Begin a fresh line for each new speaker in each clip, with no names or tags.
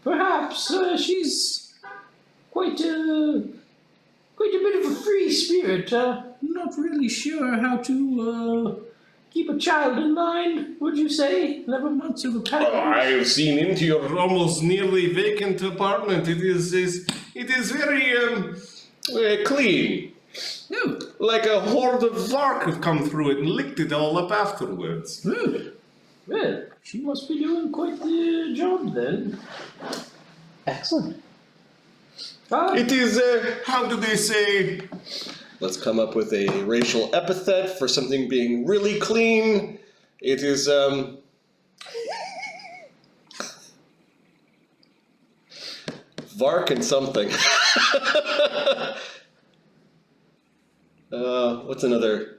Perhaps she's quite a bit of a free spirit. Not really sure how to keep a child in line, would you say? Never much of a pattern.
I've seen into your almost nearly vacant apartment. It is very clean.
Oh.
Like a horde of Vark have come through it and licked it all up afterwards.
Oh. Well, she must be doing quite the job then.
Excellent.
It is, how do they say? Let's come up with a racial epithet for something being really clean. It is, Vark and something. What's another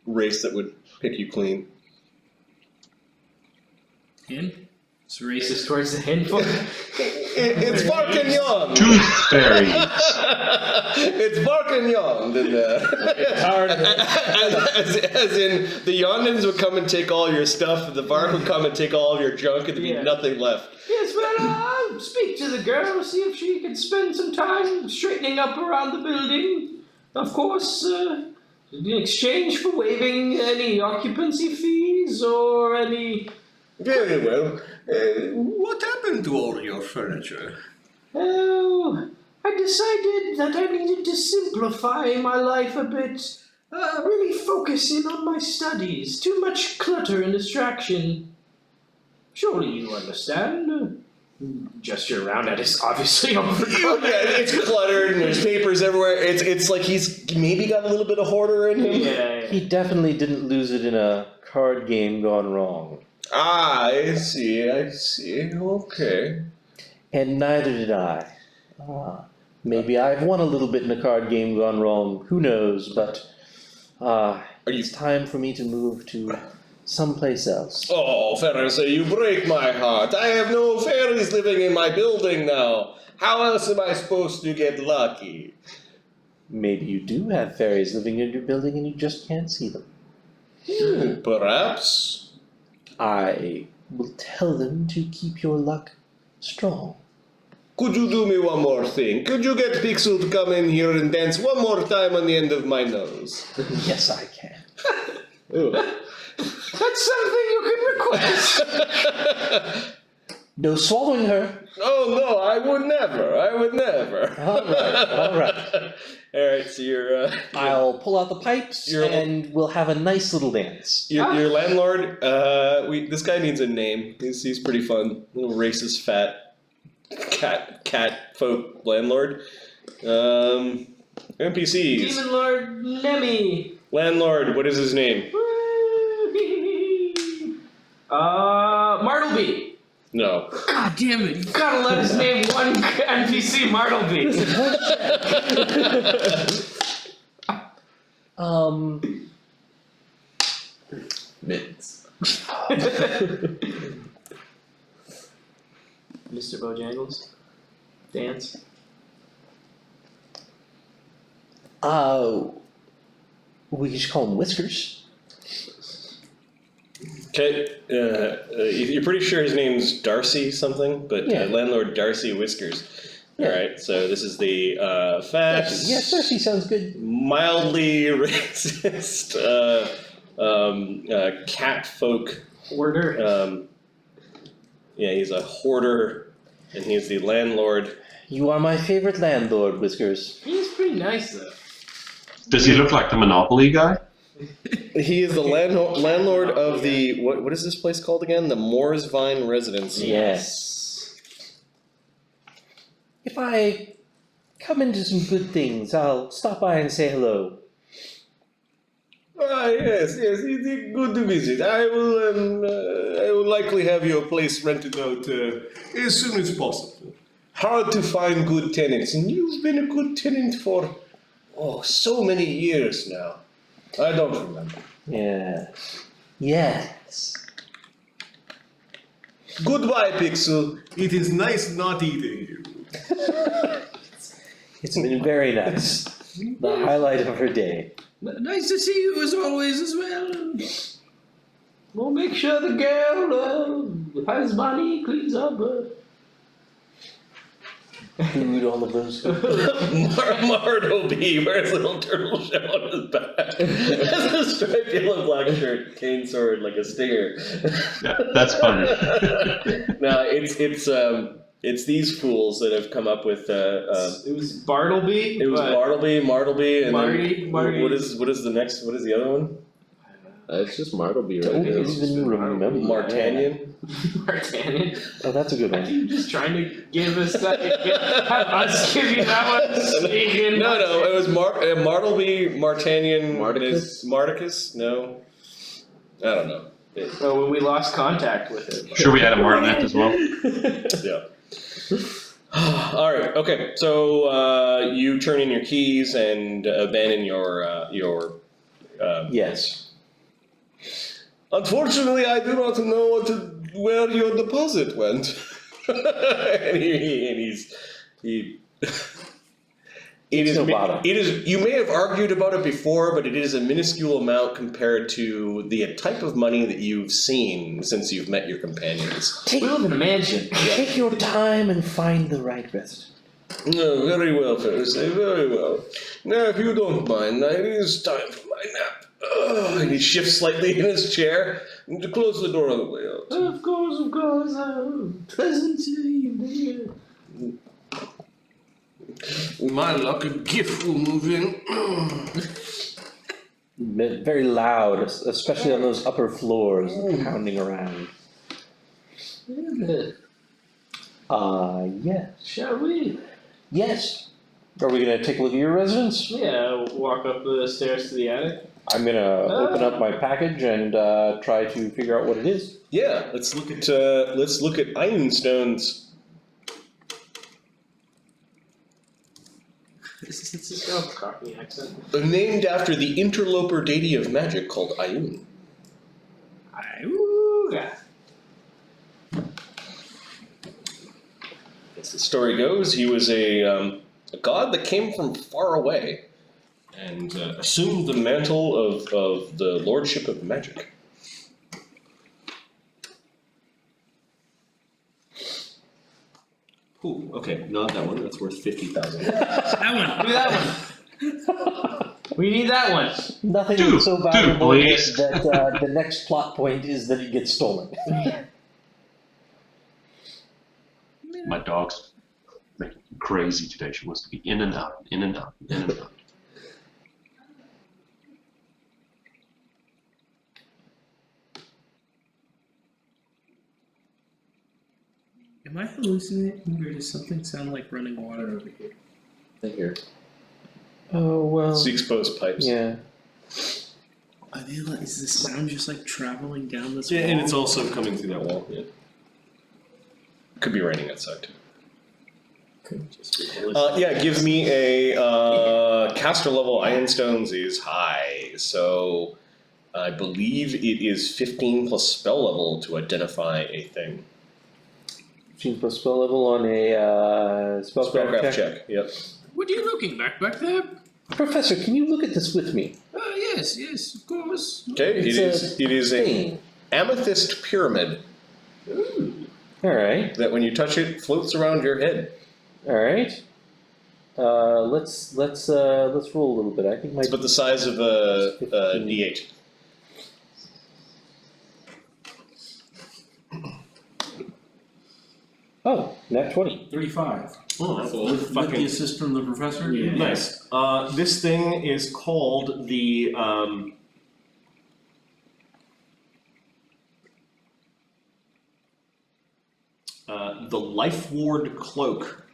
race that would pick you clean?
Hen? It's racist towards the hen folk.
It's Vark and Young.
Tooth fairies.
It's Vark and Young. As in, the Yondans would come and take all your stuff, and the Vark would come and take all of your junk, and there'd be nothing left.
Yes, well, I'll speak to the girl, see if she can spend some time straightening up around the building. Of course, in exchange for waiving any occupancy fees or any...
Very well. What happened to all your furniture?
Oh, I decided that I needed to simplify my life a bit. Really focus in on my studies. Too much clutter and distraction. Surely you understand. Gesture around at is obviously overcome.
Yeah, it's cluttered and there's papers everywhere. It's like he's maybe got a little bit of hoarder in him.
Yeah.
He definitely didn't lose it in a card game gone wrong.
Ah, I see. Okay.
And neither did I. Maybe I've won a little bit in a card game gone wrong. Who knows? But it's time for me to move to someplace else.
Oh, Pharisee, you break my heart. I have no fairies living in my building now. How else am I supposed to get lucky?
Maybe you do have fairies living in your building and you just can't see them.
Perhaps.
I will tell them to keep your luck strong.
Could you do me one more thing? Could you get Pixel to come in here and dance one more time on the end of my nose?
Yes, I can.
That's something you can request.
No swallowing her.
Oh, no, I would never.
All right.
All right, so you're...
I'll pull out the pipes and we'll have a nice little dance.
Your landlord, this guy needs a name. He's pretty fun. Little racist, fat, cat folk landlord. NPCs.
Demon Lord Nemi.
Landlord, what is his name?
Martleby.
No.
God damn it, you've got to let us name one NPC Martleby.
Mittens.
Mr. Bojangles? Dance?
We could just call him Whiskers.
Okay, you're pretty sure his name's Darcy something, but landlord Darcy Whiskers.
Yeah.
All right, so this is the fat,
Darcy sounds good.
mildly racist cat folk
Hoarder.
He's a hoarder, and he's the landlord.
You are my favorite landlord, Whiskers.
He's pretty nice, though.
Does he look like the Monopoly guy?
He is the landlord of the what is this place called again? The Moresvine Residence.
Yes. If I come into some good things, I'll stop by and say hello.
Yes, it's good to visit. I will likely have your place rented out as soon as possible. Hard to find good tenants, and you've been a good tenant for so many years now. I don't remember.
Yes.
Goodbye, Pixel. It is nice not eating you.
It's been very nice. The highlight of her day.
Nice to see you as always as well. We'll make sure the girl has money, cleans up.
food, all of those.
Martleby wears a little turtle shell on his back. Has a striped yellow black shirt, cane sword like a stinger.
Yeah, that's funny.
No, it's these fools that have come up with
It was Bartleby.
it was Martleby, and
Marty.
what is the other one?
It's just Martleby,
Don't
right?
even remember.
Martanian.
Martanian.
Oh, that's a good one.
You're just trying to give us that. Have us give you that one. Sneaking.
No, it was Martleby, Martanian,
Mardicus?
Mardicus? No, I don't know.
Oh, when we lost contact with it.
Sure, we had a Martinet as well.
Yeah. All right. Okay. So you turn in your keys and abandon your.
Yes.
Unfortunately, I do not know where your deposit went. and he's. It is.
no bother.
It is. You may have argued about it before, but it is a minuscule amount compared to the type of money that you've seen since you've met your companions.
We live in a mansion.
Take your time and find the right resident.
No, very well, Thursday, very well. Now, if you don't mind, it is time for my nap. And he shifts slightly in his chair and to close the door on the way out.
Of course. Pleasant evening.
My luck, a gift will move in.
Very loud, especially on those upper floors, pounding around. Yes.
Shall we?
Yes. Are we gonna take a look at your residence?
Yeah, walk up the stairs to the attic.
I'm gonna open up my package and try to figure out what it is.
Yeah, let's look at ironstones.
This is a Cockney accent.
Named after the interloper deity of magic called Ayun.
Ayuga.
As the story goes, he was a god that came from far away and assumed the mantle of the lordship of magic. Ooh, okay, not that one. That's worth 50,000.
That one. Give me that one. We need that one.
Nothing
Dude,
is so valuable
please.
that the next plot point is that it gets stolen.
My dog's making me crazy today. She wants to be in and out, in and out, in and out.
Am I hallucinating, or does something sound like running water over here?
Right here.
Oh well.
It's the exposed pipes.
Yeah.
Is the sound just like traveling down this wall?
Yeah, and it's also coming through that wall. Yeah. Could be raining outside too.
Could just be
Yeah, give me a caster level. Ironstones is high, so I believe it is 15 plus spell level to identify a thing.
15 plus spell level on a spellcraft check.
Yep.
What are you looking back there?
Professor, can you look at this with me?
Yes, of course.
Okay, it is a
thing.
amethyst pyramid
All right.
that when you touch it floats around your head.
All right. Let's roll a little bit. I think my
It's about the size of a D8.
Oh, nat 20.
35.
Oh, that's
With the assist from the professor?
Yeah.
Nice. This thing is called the Life Ward Cloak,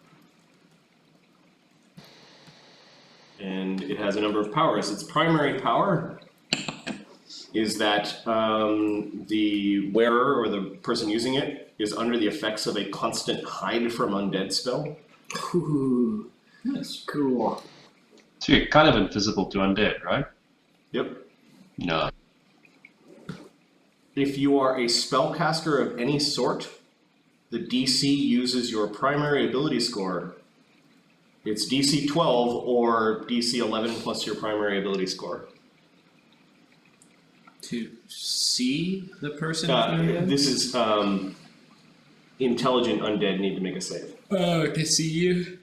and it has a number of powers. Its primary power is that the wearer or the person using it is under the effects of a constant hide from undead spell.
Ooh, that's cool.
So you're kind of invisible to undead, right?
Yep.
No.
If you are a spellcaster of any sort, the DC uses your primary ability score. It's DC 12 or DC 11 plus your primary ability score.
To see the person through
This is intelligent undead need to make a save.
Oh, to see you.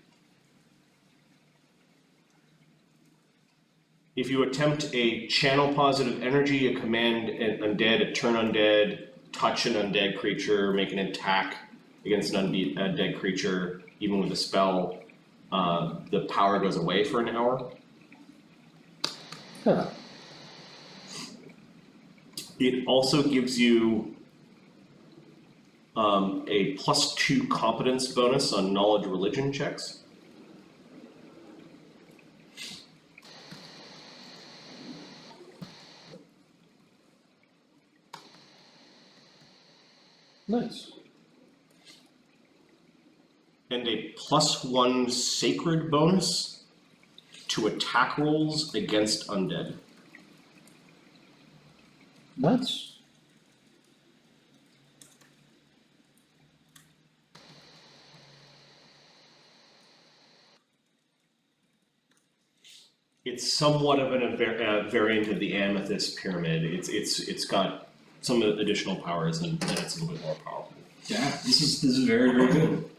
If you attempt a channel positive energy, a command an undead, a turn undead, touch an undead creature, make an attack against an undead creature, even with a spell, the power goes away for an hour.
Huh.
It also gives you a +2 competence bonus on knowledge religion checks.
Nice.
And a +1 sacred bonus to attack rolls against undead.
Nice.
It's somewhat of a variant of the amethyst pyramid. It's got some additional powers, and it's a little bit more powerful.
Yeah, this is very, very good.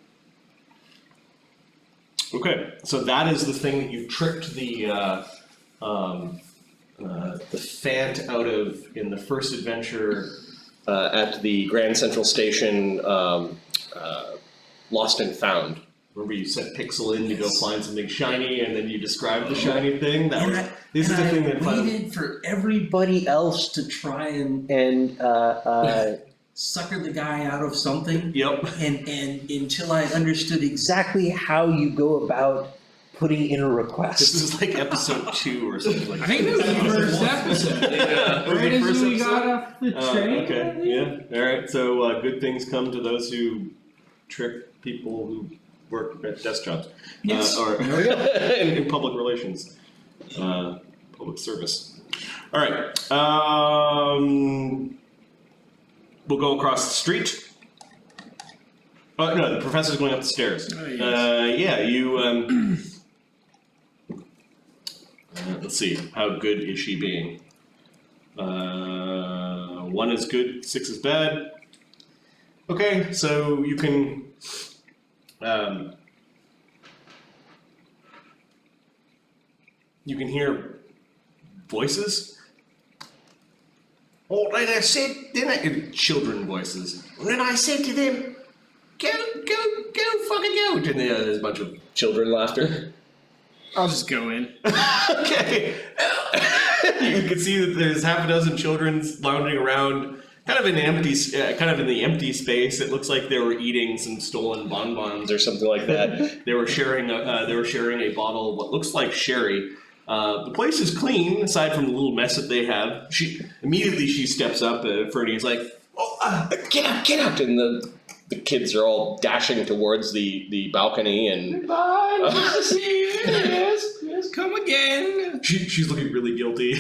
Okay, so that is the thing that you tricked the Fant out of in the first adventure at the Grand Central Station, Lost and Found. Remember, you sent Pixel in to go find something shiny, and then you described the shiny thing. This is the thing that
waited for everybody else to try and sucker the guy out of something.
Yep.
And until I understood exactly how you go about putting in a request.
This is like episode 2 or something like that.
I think it was the first episode.
Yeah.
Right as we got off the train.
Okay, yeah. Alright, so good things come to those who trick people who work at desk jobs.
Yes.
Or in public relations. Public service. Alright. We'll go across the street. Oh, no, the professor's going up the stairs.
Oh, yes.
Yeah, you, let's see, how good is she being? 1 is good, 6 is bad. Okay, so you can, hear voices. Oh, and I said, children voices. And I said to them, go, fucking go. And there's a bunch of children laughter.
I'll just go in.
Okay. You can see that there's half a dozen children lounging around, kind of in the empty space. It looks like they were eating some stolen bonbons or something like that. They were sharing a bottle of what looks like sherry. The place is clean, aside from the little mess that they have. She steps up. Fernie's like, "Oh, get out!" And the kids are all dashing towards the balcony. And
Goodbye, nice to see you. Yes, come again.
she's looking really guilty.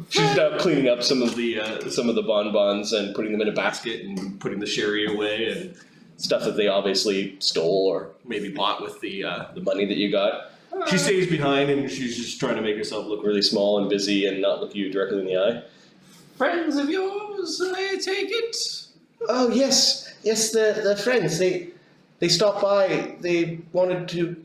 She's now cleaning up some of the bonbons and putting them in a basket and putting the sherry away and stuff that they obviously stole or maybe bought with the money that you got. She stays behind and she's just trying to make herself look really small and busy and not look you directly in the eye.
Friends of yours, I take it?
Oh, yes, the friends. They stopped by. They wanted to.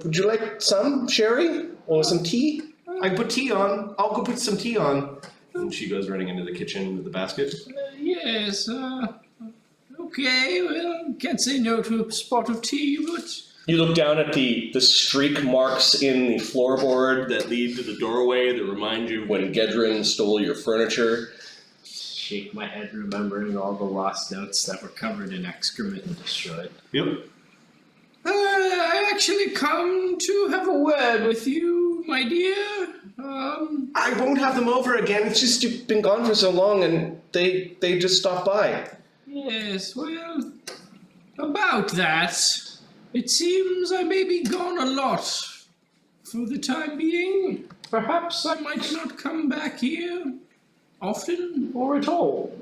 Would you like some sherry or some tea? I can put tea on. I'll go put some tea on. And she goes running into the kitchen with the basket.
Yes, okay, well, can't say no to a spot of tea, but...
You look down at the streak marks in the floorboard that lead to the doorway that remind you when Gedrin stole your furniture.
Shake my head, remembering all the lost notes that were covered in excrement and destroyed.
Yep.
I actually come to have a word with you, my dear.
I won't have them over again. It's just you've been gone for so long and they just stopped by.
Yes, well, about that, it seems I may be gone a lot for the time being. Perhaps I might not come back here often or at all.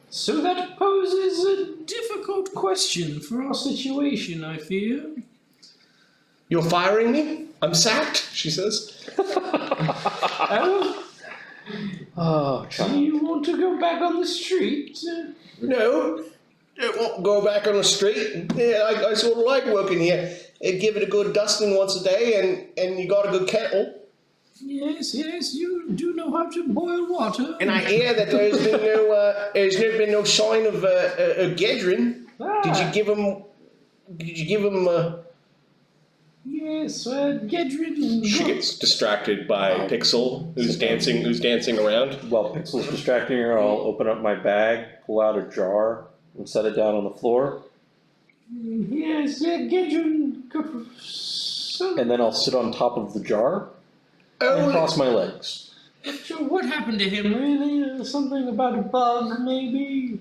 So that poses a difficult question for our situation, I fear.
You're firing me? I'm sacked, she says.
Oh,
Do you want to go back on the street?
No, don't want to go back on the street. Yeah, I sort of like working here. Give it a good dusting once a day, and you got a good kettle.
Yes, you do know how to boil water.
And I hear that there's been no sign of Gedrin. Did you give him?
Yes, Gedrin.
She gets distracted by Pixel, who's dancing around.
While Pixel's distracting her, I'll open up my bag, pull out a jar, and set it down on the floor.
Yes, Gedrin.
And then I'll sit on top of the jar and cross my legs.
Not sure what happened to him.
Really? Something about a bug, maybe?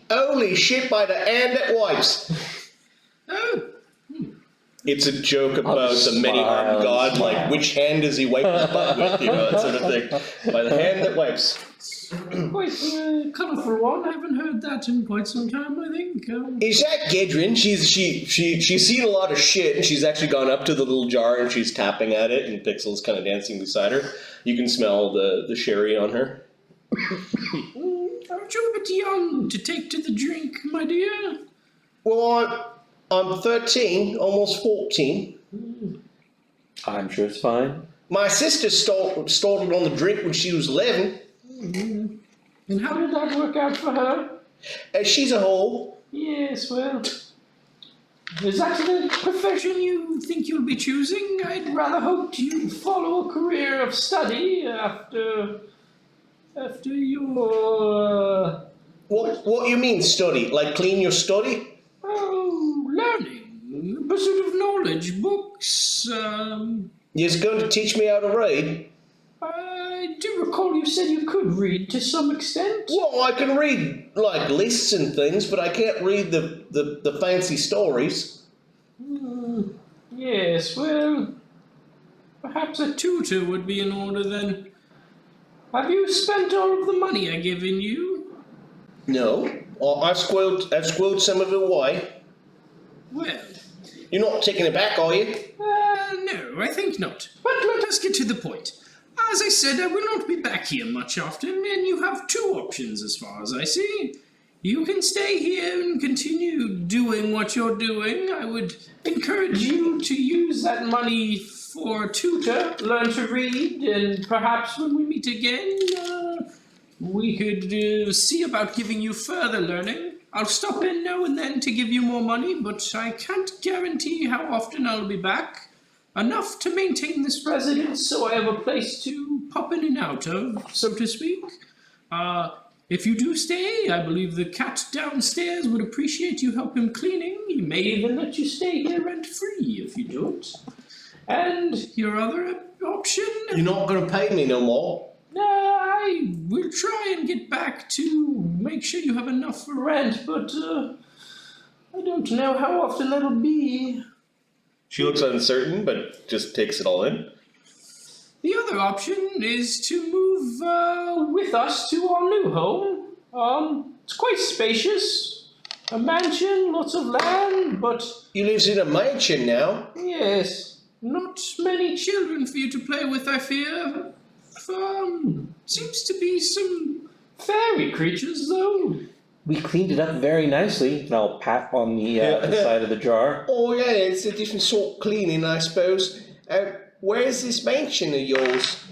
Only shit by the hand that wipes.
Oh,
It's a joke about the many-armed god, like which hand does he wipe his butt with, that sort of thing. By the hand that wipes.
quite a colourful one. I haven't heard that in quite some time, I think.
Is that Gedrin? She's seen a lot of shit, and she's actually gone up to the little jar and she's tapping at it, and Pixel's kind of dancing beside her. You can smell the sherry on her.
Aren't you a bit young to take to the drink, my dear?
Well, I'm 13, almost 14.
I'm sure it's fine.
My sister started on the drink when she was 11.
And how did that work out for her?
She's a hoe.
Yes, well... Is that the
Profession you think you'll be choosing? I'd
rather hoped you'd follow a career of study after your...
What you mean, study? Like clean your study?
Oh, learning, pursuit of knowledge, books.
You're going to teach me how to read?
I do recall you said you could read to some extent.
Well, I can read, like, lists and things, but I can't read the fancy stories.
Yes, well...
Perhaps a tutor would be in order then.
Have you spent all of the money?
Money I've given you?
No. I've squirreled some of it away.
Well,
You're not taking it back, are you?
no, I think not. But let us get to the point. As I said, I will not be back here much often, and you have two options as far as I see. You can stay here and continue doing what you're doing. I would encourage you to use that money for a tutor, learn to read, and perhaps when we meet again, we could see about giving you further learning. I'll stop in now and then to give you more money, but I can't guarantee how often I'll be back. Enough to maintain this residence so I have a place to pop in and out of, so to speak. If you do stay, I believe the cat downstairs would appreciate you help him cleaning. He may even let you stay here rent-free if you don't. And your other option?
You're not going to pay me no more.
I will try and get back to make sure you have enough for rent, but
I don't know how often that'll be.
She looks uncertain, but just takes it all in.
the other option is to move
With us to our new home. It's quite spacious. A mansion, lots of land, but...
You live in a mansion now?
Yes.
not many children for you to play with, I fear. Seems to be some
Fairy creatures, though.
We cleaned it up very nicely, and I'll pat on the side of the jar.
Oh yeah, it's a different sort of cleaning, I suppose. Where's this mansion of yours?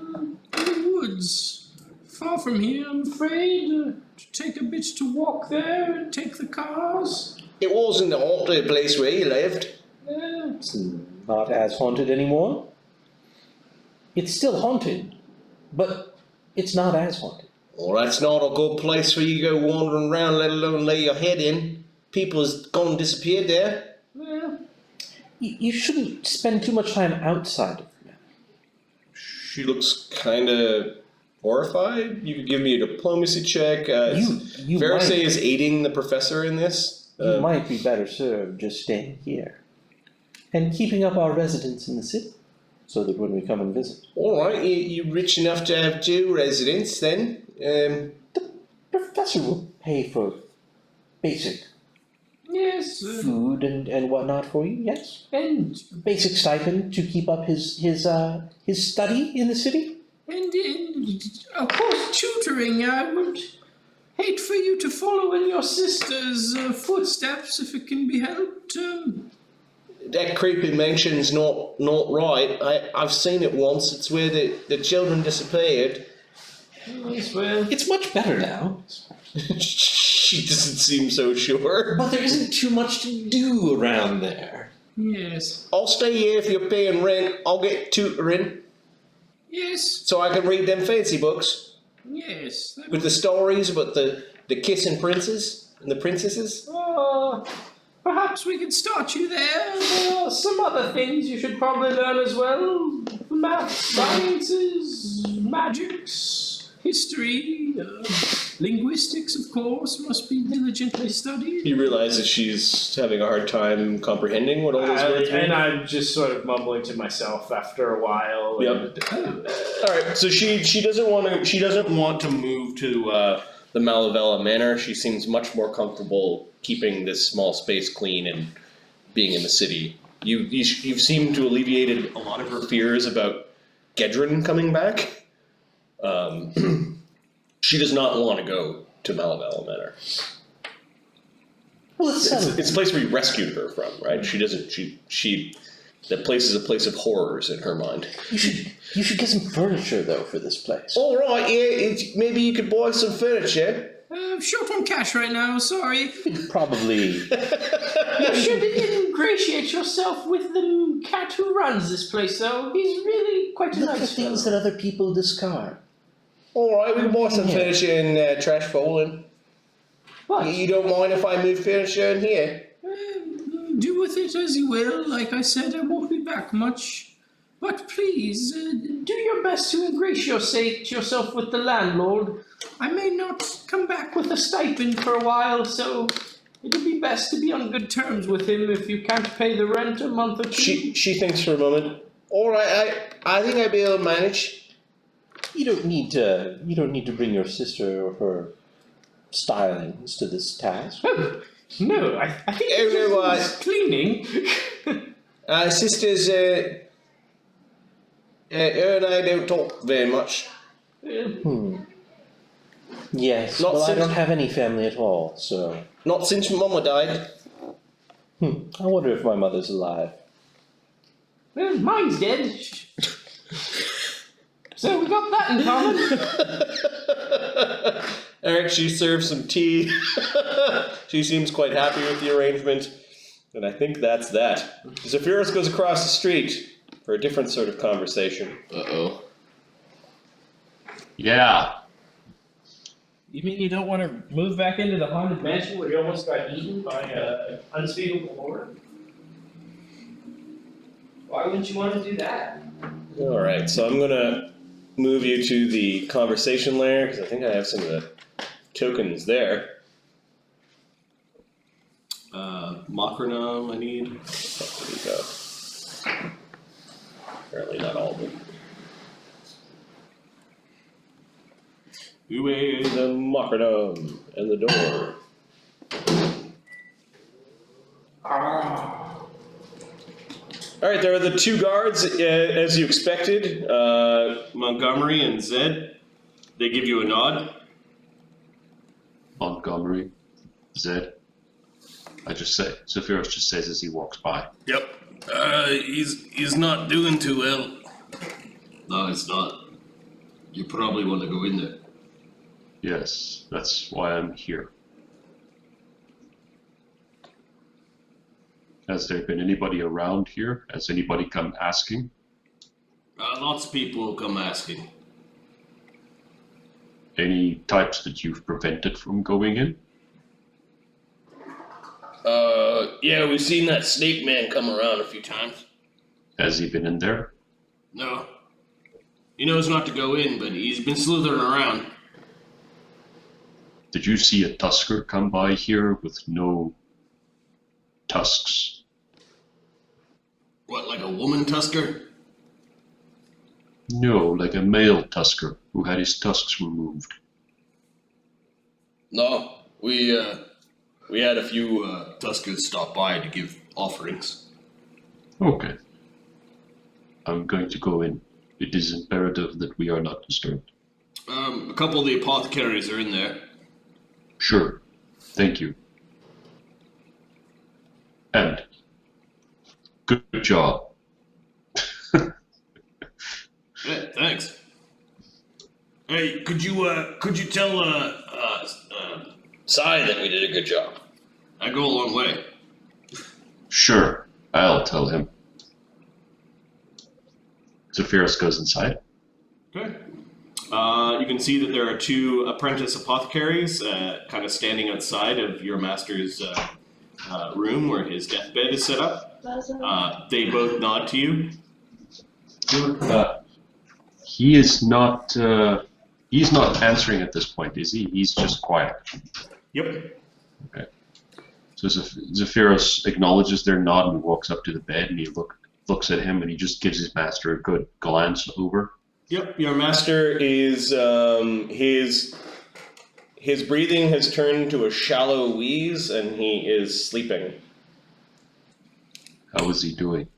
in the woods. Far from here, I'm afraid. To take a bit to walk there and take the cars.
It wasn't the haunted place where you lived.
It's not as haunted anymore. It's still haunted, but it's not as haunted.
Well, that's not a good place for you to go wandering around, let alone lay your head in. People has gone and disappeared there.
Well,
You shouldn't spend too much time outside of them.
She looks kind of horrified. You could give me a diplomacy check.
You
Verse
might-
is aiding the professor in this.
You might be better served just staying here and keeping up our residence in the city, so that when we come and visit.
All right, you're rich enough to have two residents then.
Professor will pay for basic
yes.
food and whatnot for you, yes?
And
Basic stipend to keep up his study in the city?
And of course, tutoring. I would hate for you to follow in your sister's footsteps if it can be helped.
That creepy mansion's not right. I've seen it once. It's where the children disappeared.
Yes, well,
It's much better now.
She doesn't seem so sure.
But there isn't too much to do around there.
Yes.
I'll stay here if you're paying rent. I'll get tutoring
Yes.
so I can read them fancy books
Yes.
with the stories about the kissing princes and the princesses.
Perhaps we could start you there.
there are some other things you should probably learn as well. Math, sciences,
Magics, history, linguistics, of course, must be diligently studied.
You realize that she's having a hard time comprehending what all those words mean.
And I'm just sort of mumbling to myself after a while.
Yep. All right. So she doesn't want to move to the Malavella Manor. She seems much more comfortable keeping this small space clean and being in the city. You've seemed to alleviated a lot of her fears about Gedrin coming back. She does not want to go to Malavella Manor.
Well,
It's a place where you rescued her from, right? She doesn't. That place is a place of horrors in her mind.
You should get some furniture though for this place.
All right, yeah. Maybe you could buy some furniture.
Short on cash right now, sorry.
Probably.
you should ingratiate yourself with the cat who runs this place, though. He's really quite a
Look at
nice
things
fellow.
that other people discard.
All right, we can buy some
Yeah.
furniture in Trashfall, and
What?
you don't mind if I move furniture in here?
Do with it as you will. Like I said, I won't be back much. But please,
Do your best to ingratiate yourself with the landlord.
I may not come back with
With a stipend for a while, so it'd be best to be on good terms with him if you can't pay the rent a month or two.
She thinks for a moment. All right, I think I'd be able to manage.
You don't need to bring your sister or her stylings to this task.
Oh, no, I think
Oh, no,
it's cleaning.
Sisters, her and I don't talk very much.
Yes,
Not
well, I
since-
don't have any family at all, so.
Not since Mama died.
I wonder if my mother's alive.
Well, mine's dead. So we got that in common.
Eric, she serves some tea. She seems quite happy with the arrangement. And I think that's that. Zephyros goes across the street for a different sort of conversation.
Uh-oh.
Yeah.
You mean you don't want to move back into the haunted mansion where you almost got eaten by an unspeakable horde? Why wouldn't you want to do that?
Alright, so I'm gonna move you to the conversation layer, because I think I have some of the tokens there. Macronom I need. There we go. Apparently not all of them. Away the Macronom and the door. Alright, there are the two guards, as you expected, Montgomery and Zed. They give you a nod.
Montgomery, Zed. I just say, Zephyros just says as he walks by.
Yep. He's not doing too well.
No, it's not. You probably want to go in there.
Yes, that's why I'm here. Has there been anybody around here? Has anybody come asking?
Lots of people will come asking.
Any types that you've prevented from going in?
Yeah, we've seen that snake man come around a few times.
Has he been in there?
No. He knows not to go in, but he's been slithering around.
Did you see a Tusker come by here with no tusks?
What, like a woman tusker?
No, like a male Tusker who had his tusks removed.
No, we had a few tuskers stop by to give offerings.
Okay. I'm going to go in. It is imperative that we are not disturbed.
A couple of the apothecaries are in there.
Sure. Thank you. And good job.
Yeah, thanks. Hey, could you tell Sai that we did a good job? I go a long way.
Sure, I'll tell him. Zephyros goes inside.
Okay. You can see that there are two apprentice apothecaries kind of standing outside of your master's room where his deathbed is set up. They both nod to you.
He is not. He's not answering at this point, is he? He's just quiet.
Yep.
Okay. So Zephyros acknowledges their nod and walks up to the bed, and he looks at him, and he just gives his master a good glance over.
Yep. Your master is his breathing has turned to a shallow wheeze, and he is sleeping.
How is he doing?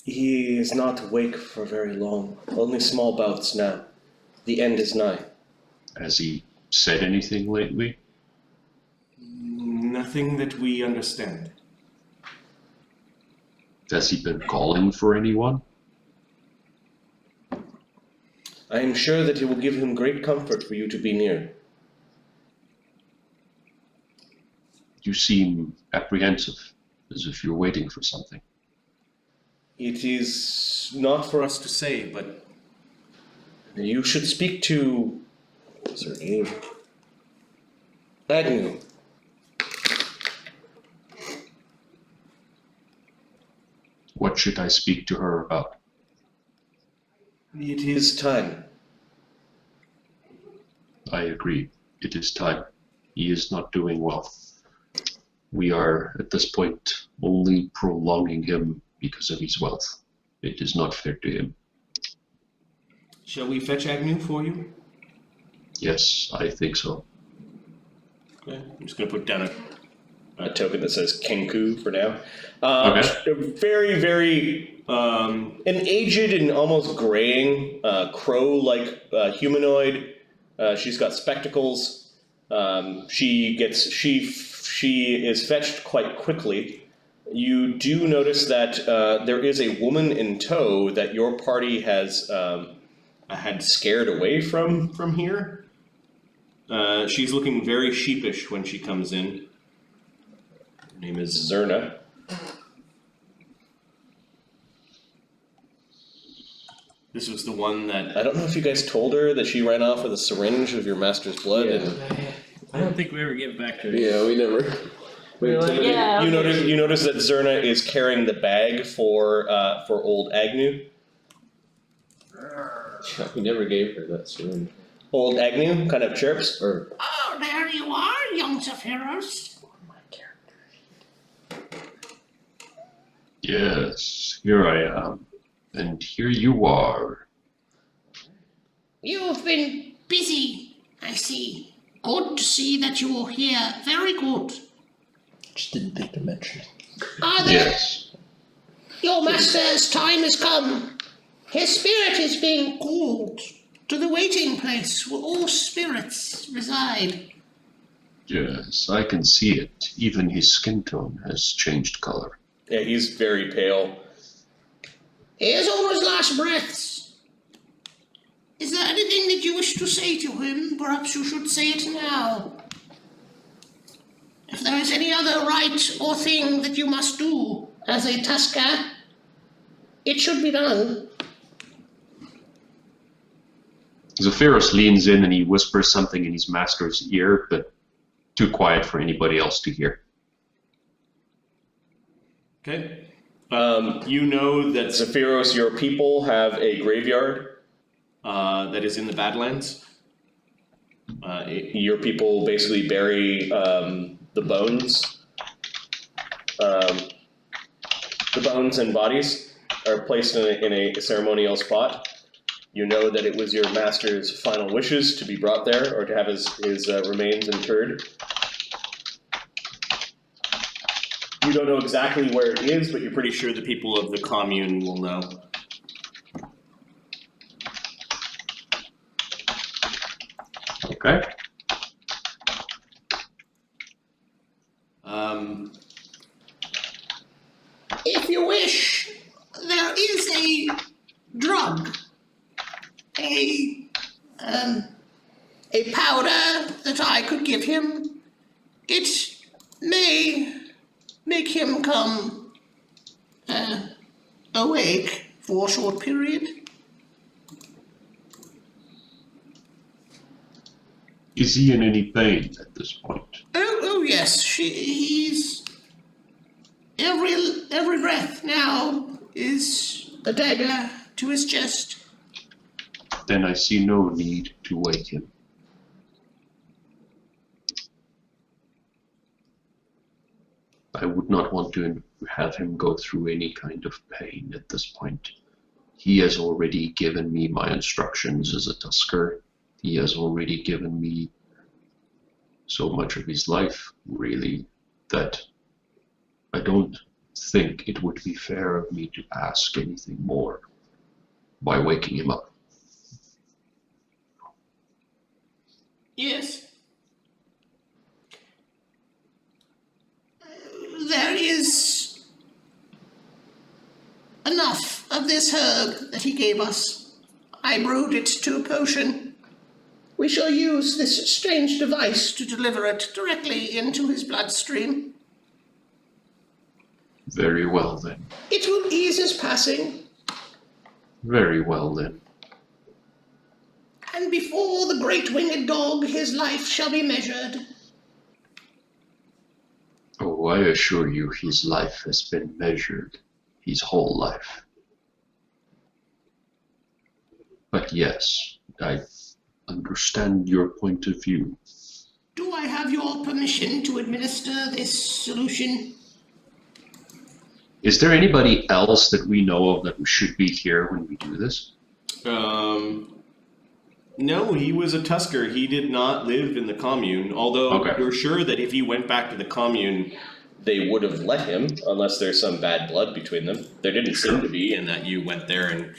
He is not awake for very long. Only small bouts now. The end is nigh.
Has he said anything lately?
Nothing that we understand.
Has he been calling for anyone?
I am sure that it will give him great comfort for you to be near.
You seem apprehensive, as if you're waiting for something.
It is not for us to say, but you should speak to... What's her name? Agnew.
What should I speak to her about?
It is time.
I agree. It is time. He is not doing well. We are, at this point, only prolonging him because of his wealth. It is not fair to him.
Shall we fetch Agnew for you?
Yes, I think so.
Okay. I'm just going to put down a token that says Kenku for now.
Okay.
Very, very an aged and almost graying crow-like humanoid. She's got spectacles. She is fetched quite quickly. You do notice that there is a woman in tow that your party has had scared away from here. She's looking very sheepish when she comes in. Her name is Zerna. This was the one that... I don't know if you guys told her that she ran off with a syringe of your master's blood.
Yeah.
And
I don't think we ever get back to it.
Yeah, we never.
Yeah.
you notice that Zerna is carrying the bag for old Agnew.
We never gave her that syringe.
Old Agnew kind of chirps.
Or
Oh, there you are, young Zephyros.
Yes, here I am. And here you are.
You've been busy, I see. Good to see that you're here. Very good.
Just didn't think to mention it.
Are there...
Yes.
Your master's time has come. His spirit is being called to the waiting place where all spirits reside.
Yes, I can see it. Even his skin tone has changed color.
Yeah, he's very pale.
He is on his last breaths. Is there anything that you wish to say to him? Perhaps you should say it now. If there is any other rite or thing that you must do as a Tusker, it should be done.
Zephyros leans in and he whispers something in his master's ear, but too quiet for anybody else to hear.
Okay. You know that Zephyros, your people, have a graveyard that is in the Badlands. Your people basically bury the bones. The bones and bodies are placed in a ceremonial spot. You know that it was your master's final wishes to be brought there, or to have his remains interred. You don't know exactly where it is, but you're pretty sure the people of the commune will know.
Okay.
If you wish, there is a drug, a powder that I could give him. It may make him come awake for a short period.
Is he in any pain at this point?
Oh yes, he's every breath now is a dagger to his chest.
Then I see no need to wake him. I would not want to have him go through any kind of pain at this point. He has already given me my instructions as a Tusker. He has already given me so much of his life, really, that I don't think it would be fair of me to ask anything more by waking him up.
Yes. There is enough of this herb that he gave us. I brewed it to a potion. We shall use this strange device to deliver it directly into his bloodstream.
Very well then.
It will ease his passing.
Very well then.
And before the great winged dog, his life shall be measured.
Oh, I assure you his life has been measured, his whole life. But yes, I understand your point of view.
Do I have your permission to administer this solution?
Is there anybody else that we know of that should be here when we do this?
No, he was a Tusker. He did not live in the commune, although you're sure that if he went back to the commune, they would have let him, unless there's some bad blood between them. There didn't seem to be, in that you went there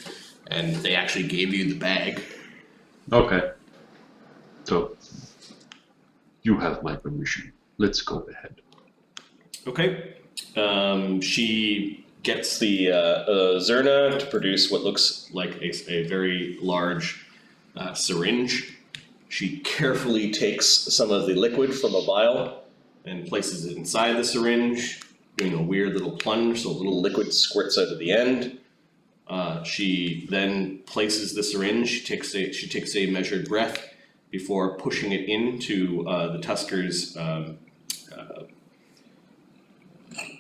and they actually gave you the bag.
Okay. So, you have my permission. Let's go ahead.
Okay. She gets the Zerna to produce what looks like a very large syringe. She carefully takes some of the liquid from a vial and places it inside the syringe, doing a weird little plunge, so a little liquid squirts out of the end. She then places the syringe. She takes a measured breath before pushing it into the Tusker's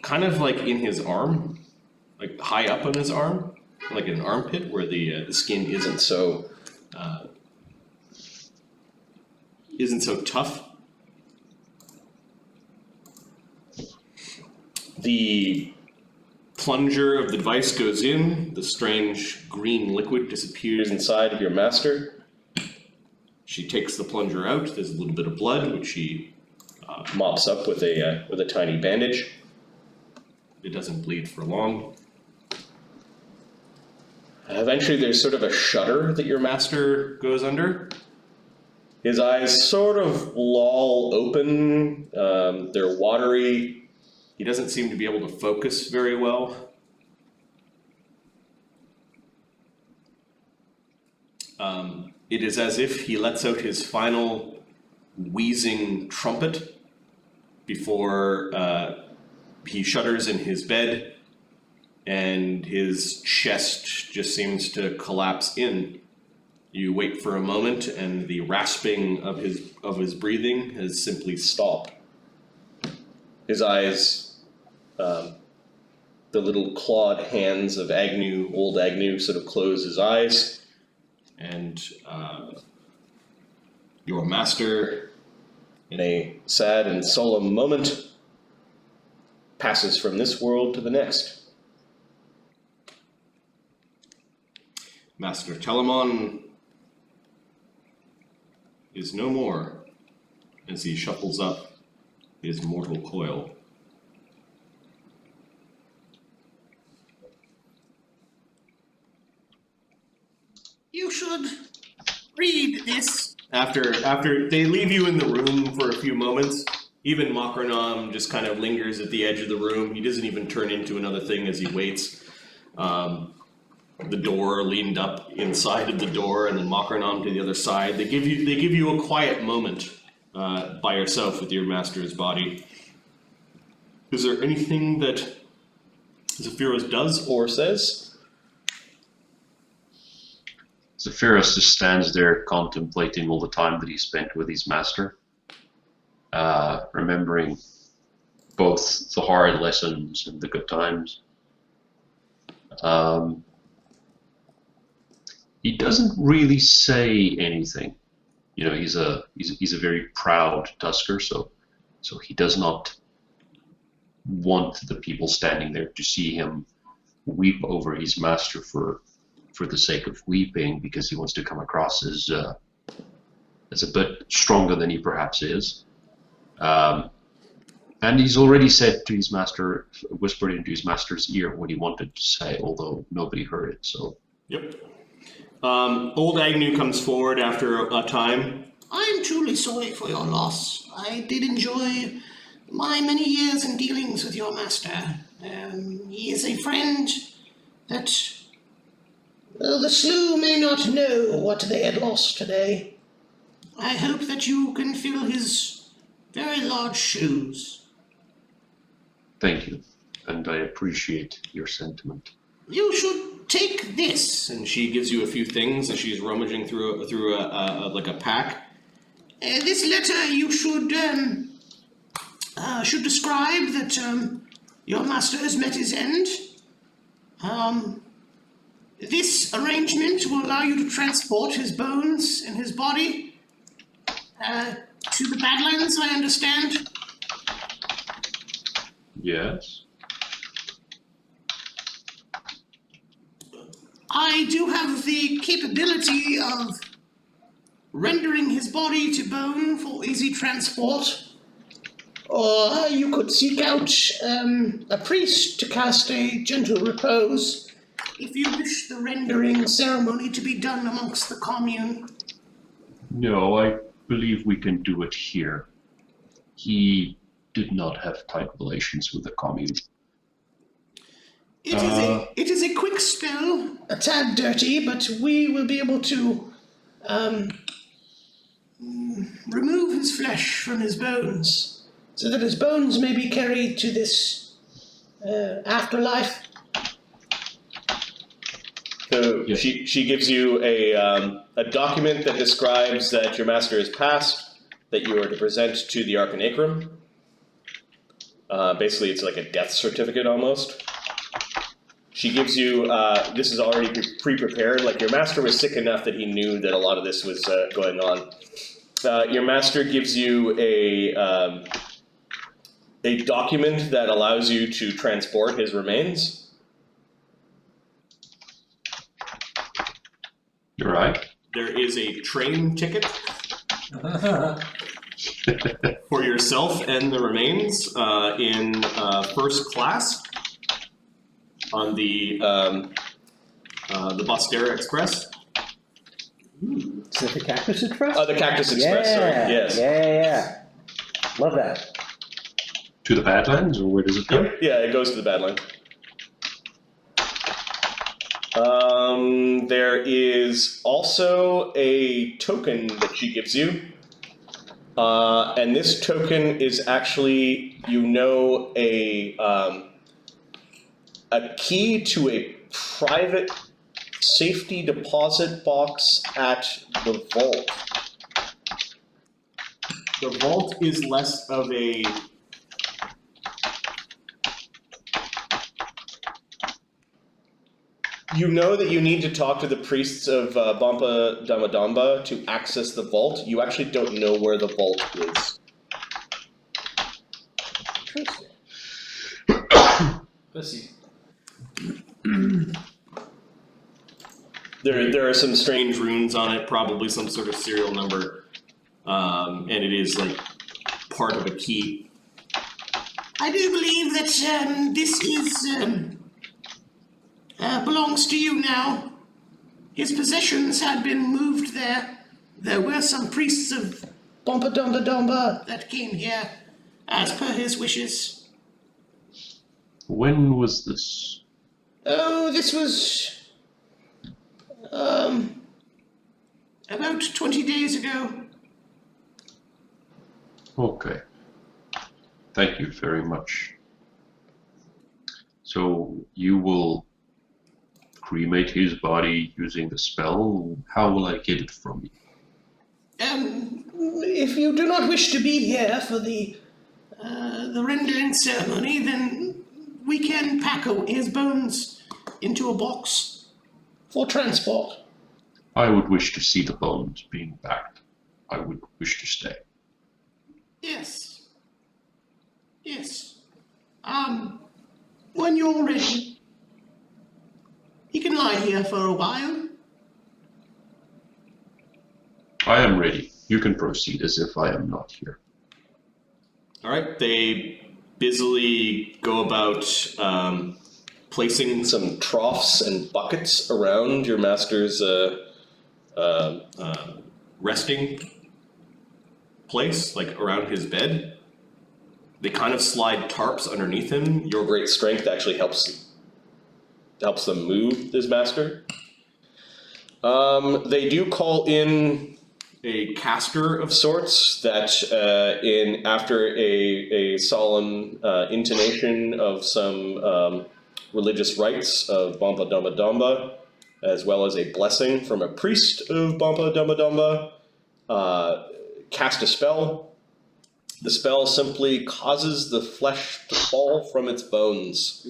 kind of like in his arm, like high up on his arm, like an armpit where the skin isn't so tough. The plunger of the device goes in. The strange green liquid disappears inside of your master. She takes the plunger out. There's a little bit of blood, which she mops up with a tiny bandage. It doesn't bleed for long. Eventually, there's sort of a shudder that your master goes under. His eyes sort of loll open. They're watery. He doesn't seem to be able to focus very well. It is as if he lets out his final wheezing trumpet before he shudders in his bed, and his chest just seems to collapse in. You wait for a moment, and the rasping of his breathing has simply stopped. His eyes, the little clawed hands of Agnew, old Agnew, sort of close his eyes, and your master, in a sad and solemn moment, passes from this world to the next. Master Telemon is no more as he shuffles up his mortal coil.
You should read this.
After they leave you in the room for a few moments,
Even Makranam just kind of lingers at the edge of the room. He doesn't even turn into another thing as he waits. The door leaned up inside of the door, and then Makranam to the other side. They give you a quiet moment by yourself with your master's body. Is there anything that Zephyros does or says?
Zephyros just stands there contemplating all the time that he spent with his master, remembering both the hard lessons and the good times. He doesn't really say anything. You know, he's a very proud Tusker, so he does not want the people standing there to see him weep over his master for the sake of weeping, because he wants to come across as a bit stronger than he perhaps is. And he's already said to his master, whispered into his master's ear what he wanted to say, although nobody heard it. So.
Yep. Old Agnew comes forward after a time.
I'm truly sorry for your loss. I did enjoy my many years in dealings with your master. He is a friend that, though the Slough may not know what they had lost today, I hope that you can fill his very large shoes.
Thank you, and I appreciate your sentiment.
You should take this.
And she gives you a few things as she's rummaging through a pack.
This letter you should describe that your master has met his end. This arrangement will allow you to transport his bones and his body to the Badlands, I understand.
Yes.
I do have the capability of rendering his body to bone for easy transport. Or you could seek out a priest to cast a gentle repose, if you wish the rendering ceremony to be done amongst the commune.
No, I believe we can do it here. He did not have tight relations with the commune.
It is a quick spell, a tad dirty, but we will be able to remove his flesh from his bones, so that his bones may be carried to this afterlife.
So
Yes.
she gives you a document that describes that your master has passed, that you are to present to the Arcanacrum. Basically, it's like a death certificate almost. She gives you, this is already pre-prepared, like your master was sick enough that he knew that a lot of this was going on. Your master gives you a document that allows you to transport his remains.
You're right.
There is a train ticket for yourself and the remains in first class on the Bostera Express.
Is that the Cactus Express?
The Cactus Express, sorry, yes.
Yeah. Love that.
To the Badlands, or where does it go?
Yeah, it goes to the Badlands. There is also a token that she gives you. And this token is actually, a key to a private safety deposit box at the vault.
The vault is less of a...
You know that you need to talk to the priests of Bompa Dhamadomba to access the vault. You actually don't know where the vault is.
Let's see.
There are some strange runes on it, probably some sort of serial number, and it is like part of a key.
I do believe that this is belongs to you now. His possessions had been moved there. There were some priests of Bompa Dhamadomba that came here as per his wishes.
When was this?
Oh, this was about 20 days ago.
Okay. Thank you very much. So you will cremate his body using the spell? How will I get it from you?
If you do not wish to be here for the rendering ceremony, then we can pack his bones into a box for transport.
I would wish to see the bones being packed. I would wish to stay.
Yes. Yes. When you're ready, he can lie here for a while.
I am ready. You can proceed as if I am not here.
Alright, they busily go about placing some troughs and buckets around your master's resting place, like around his bed. They kind of slide tarps underneath him. Your great strength actually helps them move this master. They do call in a caster of sorts that after a solemn intonation of some religious rites of Bompa Dhamadomba, as well as a blessing from a priest of Bompa Dhamadomba, cast a spell. The spell simply causes the flesh to fall from its bones.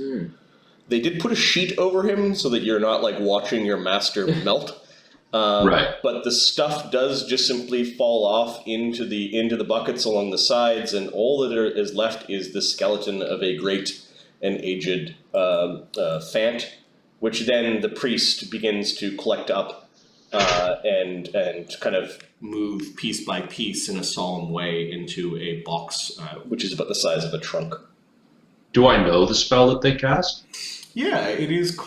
They did put a sheet over him so that you're not like watching your master melt.
Right.
But the stuff does just simply fall off into the buckets along the sides, and all that is left is the skeleton of a great and aged fant, which then the priest begins to collect up and kind of move piece by piece in a solemn way into a box, which is about the size of a trunk.
Do I know the spell that they cast?
Yeah, it is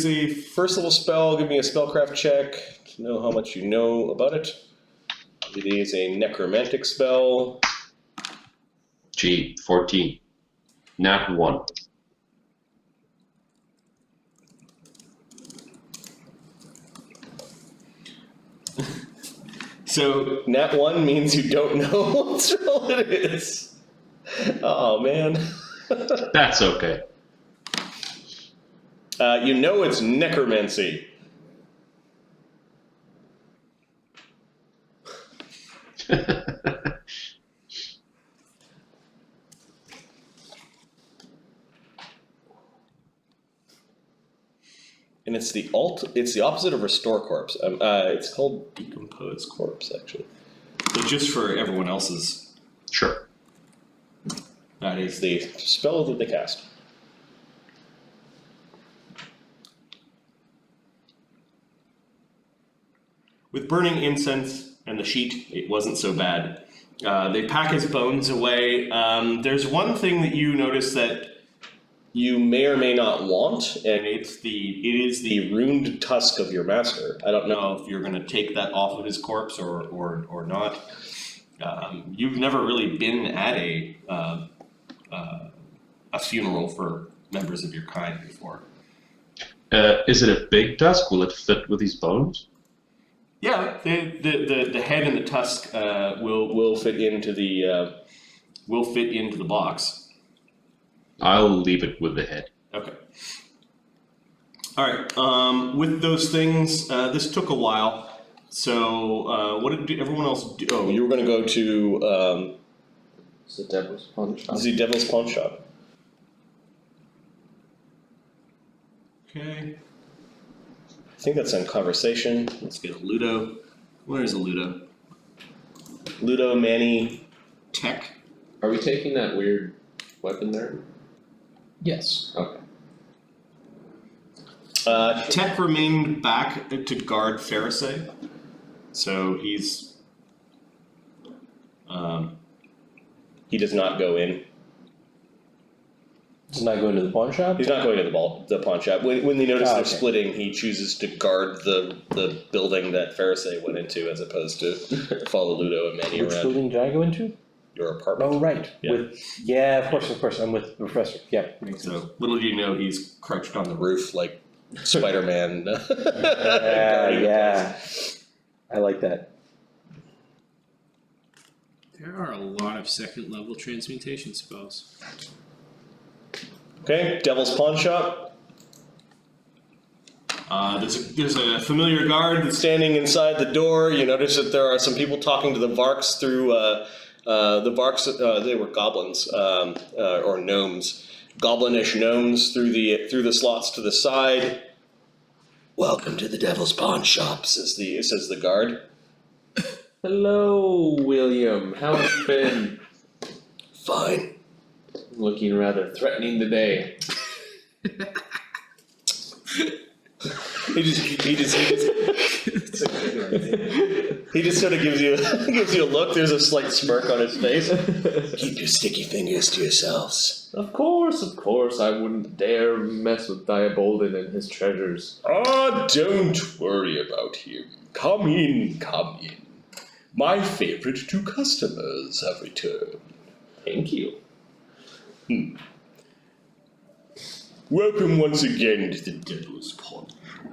a first level spell. Give me a spellcraft check to know how much you know about it. It is a necromantic spell.
14. Nat 1.
So nat 1 means you don't know what spell it is. Oh man.
That's okay.
You know it's necromancy. And it's the opposite of restore corpse. It's called decompose corpse, actually. So just for everyone else's.
Sure.
That is the spell that they cast. With burning incense and the sheet, it wasn't so bad. They pack his bones away. There's one thing that you notice that you may or may not want, and it is the ruined tusk of your master. I don't know if you're going to take that off of his corpse or not. You've never really been at a funeral for members of your kind before.
Is it a big tusk? Will it fit with his bones?
Yeah, the head and the tusk will fit into the box.
I'll leave it with the head.
Okay. All right. With those things, this took a while. So, what did everyone else do? Oh, you were going to go to
The Devil's Pawn Shop.
the Devil's Pawn Shop. Okay. I think that's in conversation. Let's get a Luudo. Where is a Luudo? Luudo, Manny, Tech.
Are we taking that weird weapon there?
Yes.
Okay.
Tech remained back to guard Pharisee, so he does not go in.
He's not going to the pawn shop?
He's not going to the pawn shop. When they notice they're
okay.
splitting, he chooses to guard the building that Pharisee went into, as opposed to follow Luudo and Manny
Which
around.
building did I go into?
your apartment.
Oh, right.
Yeah.
Of course. I'm with the professor. Yeah.
So little do you know he's crouched on the
Roof like Spider-Man.
Yeah. I like that.
There are a lot of second level transmutation spells.
Okay, Devil's Pawn Shop.
There's a familiar guard that's
Standing inside the door, you notice that there are some people talking to the Varks through the Varks. They were goblins or gnomes, goblinish gnomes through the slots to the side. Welcome to the Devil's Pawn Shop, says the guard.
Hello, William. How have you been?
Fine.
Looking rather threatening today.
He just sort of gives you a look. There's a slight smirk on his face. Keep your sticky fingers to yourselves.
Of course. I wouldn't dare mess with Diabolden and his treasures.
Don't worry about him. Come in. My favorite 2 customers have returned.
Thank you.
Welcome once again to the Devil's Pawn Shop.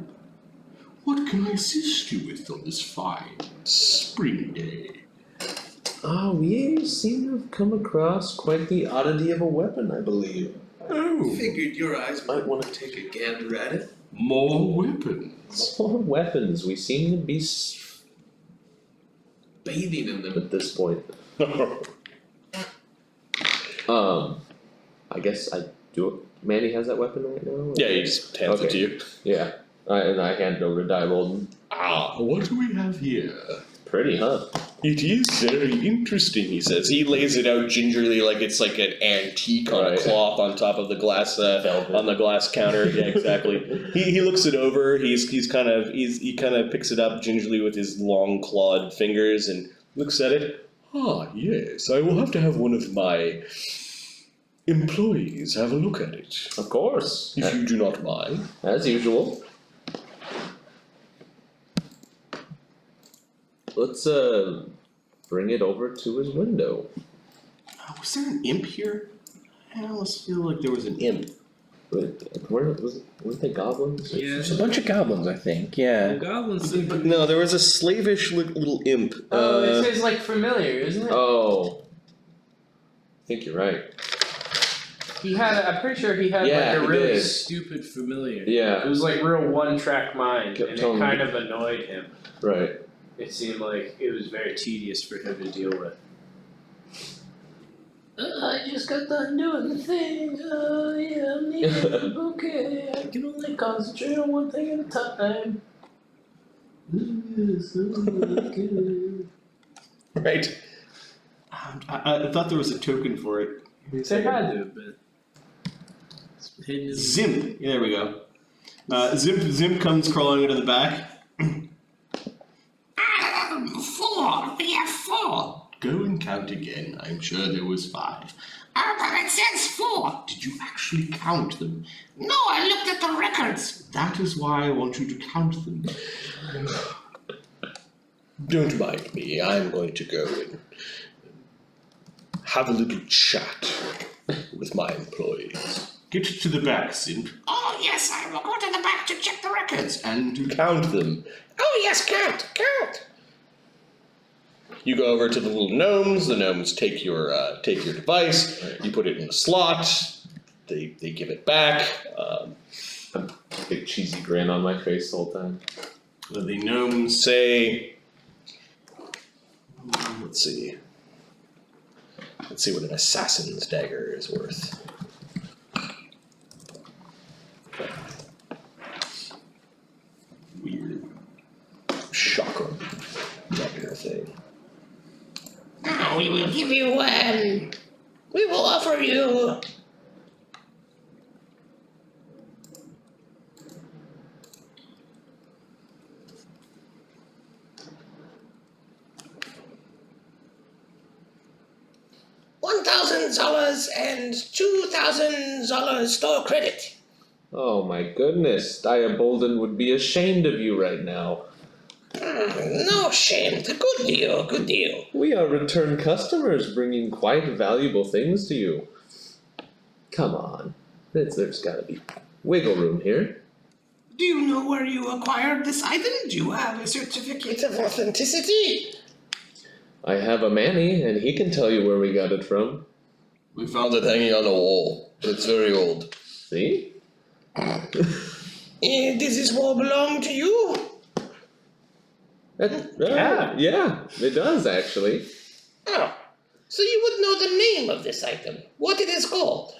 What can I assist you with on this fine spring day?
We seem to have come across quite the oddity of a weapon, I believe.
Oh,
Figured your eyes might want to take a gander at it.
more weapons.
More weapons. We seem to be bathing in them at this point. I guess I do. Manny has that weapon right now?
Yeah, he just hands it to you.
Yeah. And I hand it over to Diabolden.
What do we have here?
Pretty, huh?
It is very interesting, he says. He lays it out gingerly like it's like an antique on a cloth on top of the glass on the glass counter. Yeah, exactly. He looks it over. He kind of picks it up gingerly with his long clawed fingers and looks at it. Yes, I will have to have one of my employees have a look at it.
Of course.
If you do not mind.
As usual. Let's bring it over to his window.
Was there an imp here? I almost feel like there was an imp.
Weren't they goblins?
Yeah.
There's a bunch of goblins, I think. Yeah.
Goblins.
No, there was a slavish little imp.
This is like familiar, isn't it?
Oh. I think you're right.
I'm pretty sure he had
Yeah,
like a
he
really
did.
stupid familiar.
Yeah.
It was like real one-track mind,
Kept
and it
telling me.
kind of annoyed him.
Right.
It seemed like it was very tedious for him to deal with. I just got done doing the thing. Okay, I can only concentrate on one thing at a time.
Right. I thought there was a token for it.
There had to have been.
Zimp. Yeah, there we go. Zimp comes crawling into the back.
4. We have 4.
Go and count again. I'm sure there was 5.
But it says 4.
Did you actually count them?
No, I looked at the records.
That is why I want you to count them. Don't mind me. I'm going to go and have a little chat with my employees. Get to the back, Zimp,
Oh, yes, I will go to the back to check the records.
and to count them.
Oh, yes, count.
You go over to the little gnomes. The gnomes take your device. You put it in the slot. They give it back.
A big cheesy grin on my face the whole time.
The gnomes say, let's see what an assassin's dagger is worth. Weird chakra dagger thing.
Now we will give you one. We will offer you. $1,000 and $2,000 store credit.
Oh my goodness. Diabolden would be ashamed of you right now.
No shame. Good deal, good deal.
We are return customers bringing quite valuable things to you. Come on. There's gotta be wiggle room here.
Do you know where you acquired this item? Do you have a certificate of authenticity?
I have a Manny, and he can tell you where we got it from.
We found it hanging on a wall. It's very old.
See?
Does this wall belong to you?
Yeah, it does actually.
Oh, so you would know the name of this item, what it is called.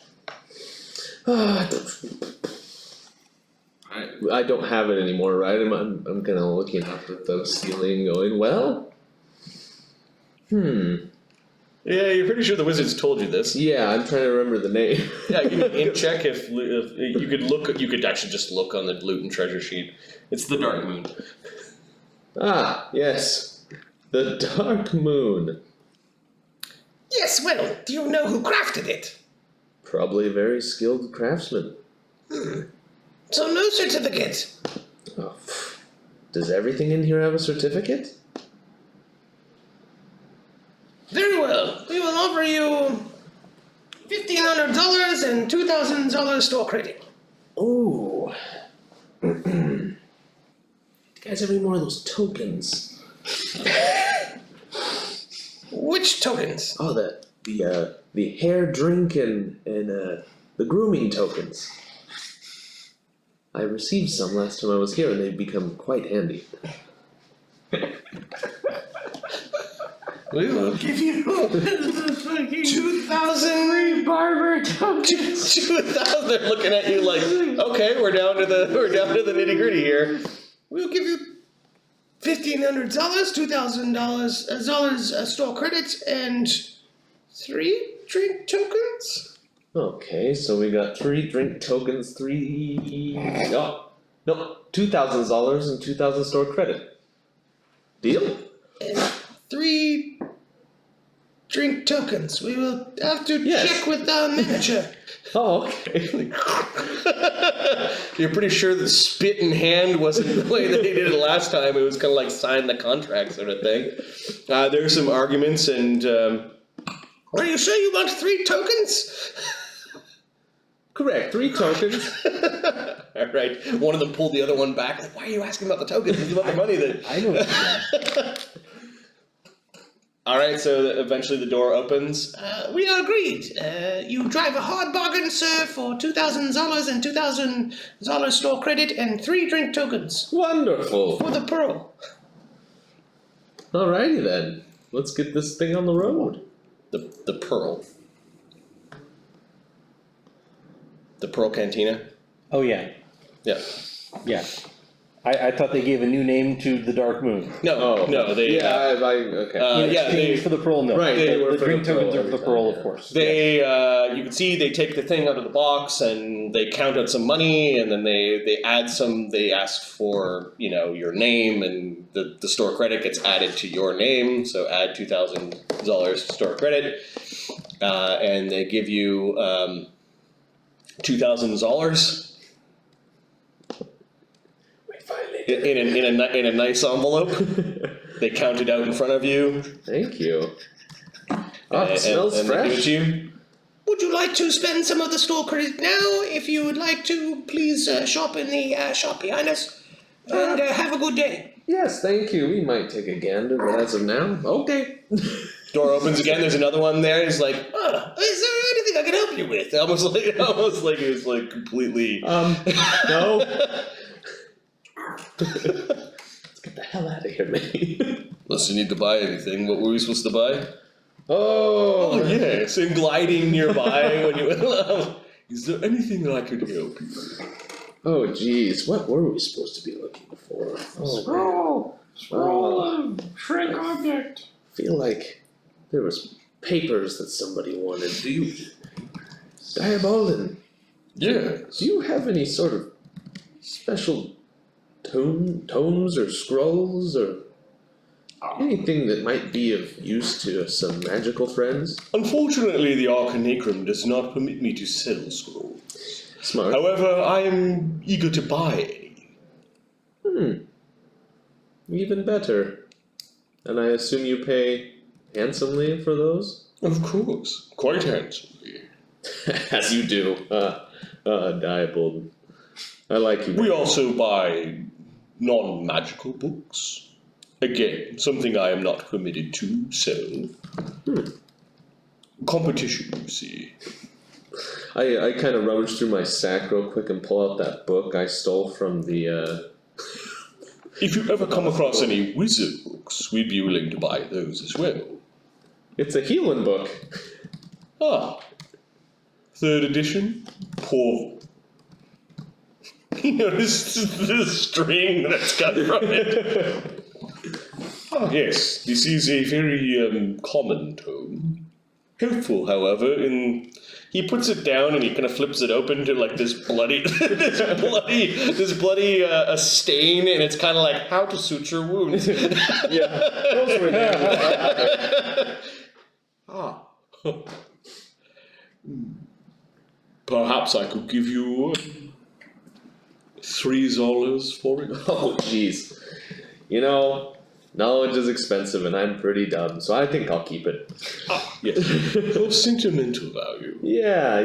I don't have it anymore, right? I'm kind of looking up at the ceiling going, well,
Yeah, you're pretty sure the wizards told you this.
yeah, I'm trying to remember the name.
Yeah, give me an int check if you could look. You could actually just look on the loot and treasure sheet.
It's the Dark Moon.
Ah, yes. The Dark Moon.
Yes, well, do you know who crafted it?
Probably a very skilled craftsman.
So no certificate.
Oh, does everything in here have a certificate?
Very well. We will offer you $1,500 and $2,000 store credit.
Ooh. You guys have any more of those tokens?
Which tokens?
Oh, the hair drink and the grooming tokens. I received some last time I was here, and they've become quite handy.
We will give you 2,000
Barber tokens.
2,000. They're looking at you like, okay, we're down to the nitty gritty here.
We'll give you $1,500, $2,000 store credits, and 3 drink tokens.
Okay, so we got 3 drink tokens, 2,000 and 2,000 store credit. Deal?
And 3 drink tokens. We will have to check with the manager.
Oh, okay.
You're pretty sure the spit in hand wasn't the way that he did it last time. It was kind of like sign the contract sort of thing. There's some arguments, and
Are you sure you want 3 tokens?
Correct, 3 tokens.
all right, one of them pulled the other one back. Like, why are you asking about the tokens? It's about the money then.
I know.
All right, so eventually the door opens.
We are agreed. You drive a hard bargain, sir, for $2,000 and $2,000 store credit and 3 drink tokens
Wonderful.
for the pearl.
Alrighty then. Let's get this thing on the road.
The pearl. The Pearl Cantina?
Oh yeah,
Yeah.
yeah. I thought they gave a new name to the Dark Moon.
No, no, they...
okay.
In exchange for the pearl, no.
Right, they were
the
for
drink
the
tokens
pearl
are for the
every
pearl,
time,
of
yeah.
course.
They, you can see they take the thing out of the box and they count out some money, and then they add some, they ask for, your name, and the store credit gets added to your name, so add $2,000 store credit, and they give you $2,000 in a nice envelope. They count it out in front of you.
Thank you. Oh, it smells
and
fresh.
they give it to you.
Would you like to spend some of the store credit now? If you would like to, please shop in the shop behind us. And have a good day.
Yes, thank you. We might take a gander, but as of now, okay.
Door opens again. There's another one there. He's like,
Is there anything I can help you with?
almost like he was like completely.
No. Let's get the hell out of here, man.
Unless you need to buy anything, what were we supposed to buy?
Oh,
Yeah, so him nearby when you. Is there anything that I could help you with?
Oh, geez. What were we supposed to be looking for? Oh,
Scroll of shrink object.
I feel like there was papers that somebody wanted. Do you... Diabolin,
Yeah.
do you have any sort of special tomes or scrolls or anything that might be of use to some magical friends?
Unfortunately, the Arcanacrum does not permit me to sell scrolls.
Smart.
However, I am eager to buy any.
Even better. And I assume you pay handsomely for those?
Of course, quite handsomely.
As you do. Diebold. I like you.
We also buy non-magical books. Again, something I am not permitted to sell. Competition, you see.
I kind of rummage through my sack real quick and pull out that book I stole from the,
If you ever come across any wizard books, we'd be willing to buy those as well.
It's a healing book.
Ah. 3rd edition? Poor. You notice the string that's cut from it. Ah, yes, this is a very common tome. Helpful, however, in he puts it down and he kind of flips it open to like this bloody, this bloody stain, and it's kind of like how to suture wounds. Ah. Perhaps I could give you $3 for it.
Oh, jeez. You know, knowledge is expensive and I'm pretty dumb, so I think I'll keep it.
Ah, yes. For sentimental value.
Yeah.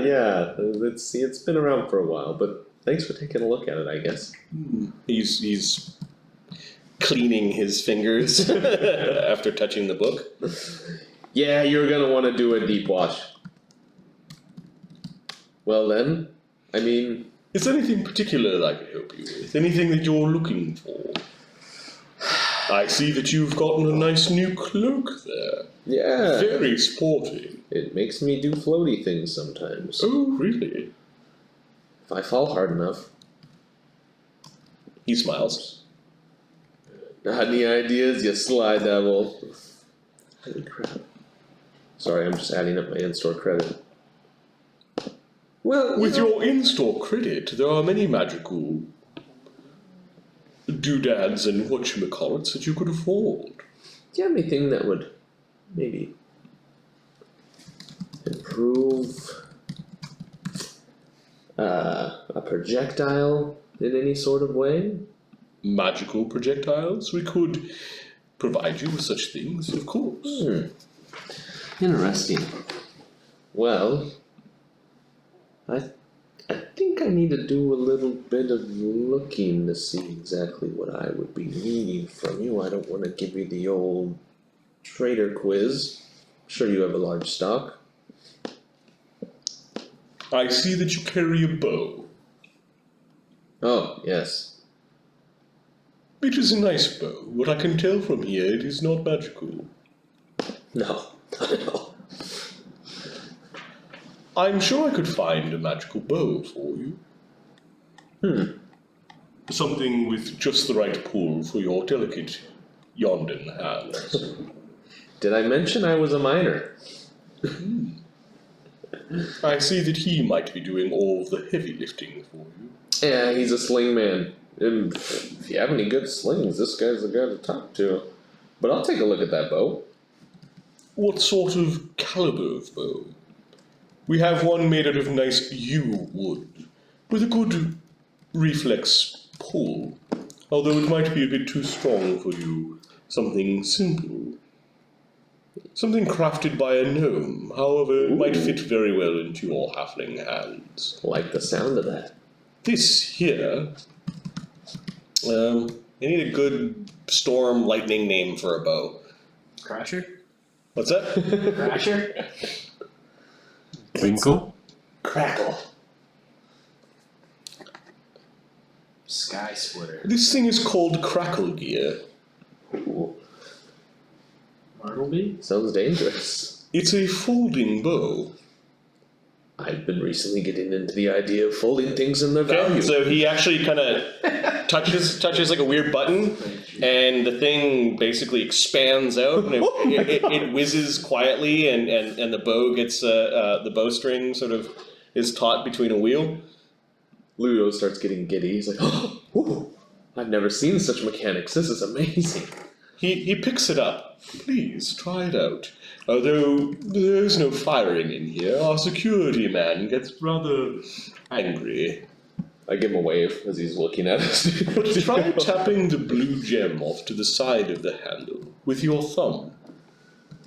It's been around for a while, but thanks for taking a look at it, I guess.
He's cleaning his fingers after touching the book.
Yeah, you're gonna want to do a deep wash. Well then, I mean...
Is there anything particular that I can help you with? Anything that you're looking for? I see that you've gotten a nice new cloak there.
Yeah.
Very sporty.
It makes me do floaty things sometimes.
Oh, really?
If I fall hard enough.
He smiles.
Got any ideas, you sly devil? Holy crap. Sorry, I'm just adding up my in-store credit. Well,
with your in-store credit, there are many magical doodads and whatchamacallits that you could afford.
Do you have anything that would maybe improve a projectile in any sort of way?
Magical projectiles? We could provide you with such things, of course.
Interesting. Well, I think I need to do a little bit of looking to see exactly what I would be needing from you. I don't want to give you the old trader quiz. I'm sure you have a large stock.
I see that you carry a bow.
Oh, yes.
It is a nice bow. What I can tell from here, it is not magical.
No, not at all.
I'm sure I could find a magical bow for you. Something with just the right pull for your delicate Yonden hands.
Did I mention I was a miner?
I see that he might be doing all the heavy lifting for you.
Yeah, he's a sling man. And if you have any good slings, this guy's the guy to talk to. But I'll take a look at that bow.
What sort of caliber of bow? We have one made out of nice yew wood, with a good reflex pull, although it might be a bit too strong for you. Something simple. Something crafted by a gnome, however, it might fit very well into your halfling hands.
Like the sound of that.
This here, I need a good storm lightning name for a bow.
Crasher?
What's that?
Crasher?
Twinkle?
Crackle.
Sky Splitter.
This thing is called Crackle Gear.
Ooh,
Bartleby?
sounds dangerous.
It's a folding bow.
I've been recently getting into the idea of folding things in their value.
So he actually kind of touches like a weird button, and the thing basically expands out, and it whizzes quietly, and the bow gets the bowstring sort of is taut between a wheel.
Luudo starts getting giddy. He's like, oh, I've never seen such mechanics. This is amazing.
He picks it up. Please try it out. Although there's no firing in here, our security man gets rather angry.
I give him a wave as he's looking at us.
Try tapping the blue gem off to the side of the handle with your thumb.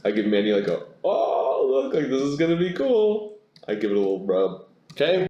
I give Manny like a, oh, look, like this is gonna be cool. I give it a little rub.
Okay?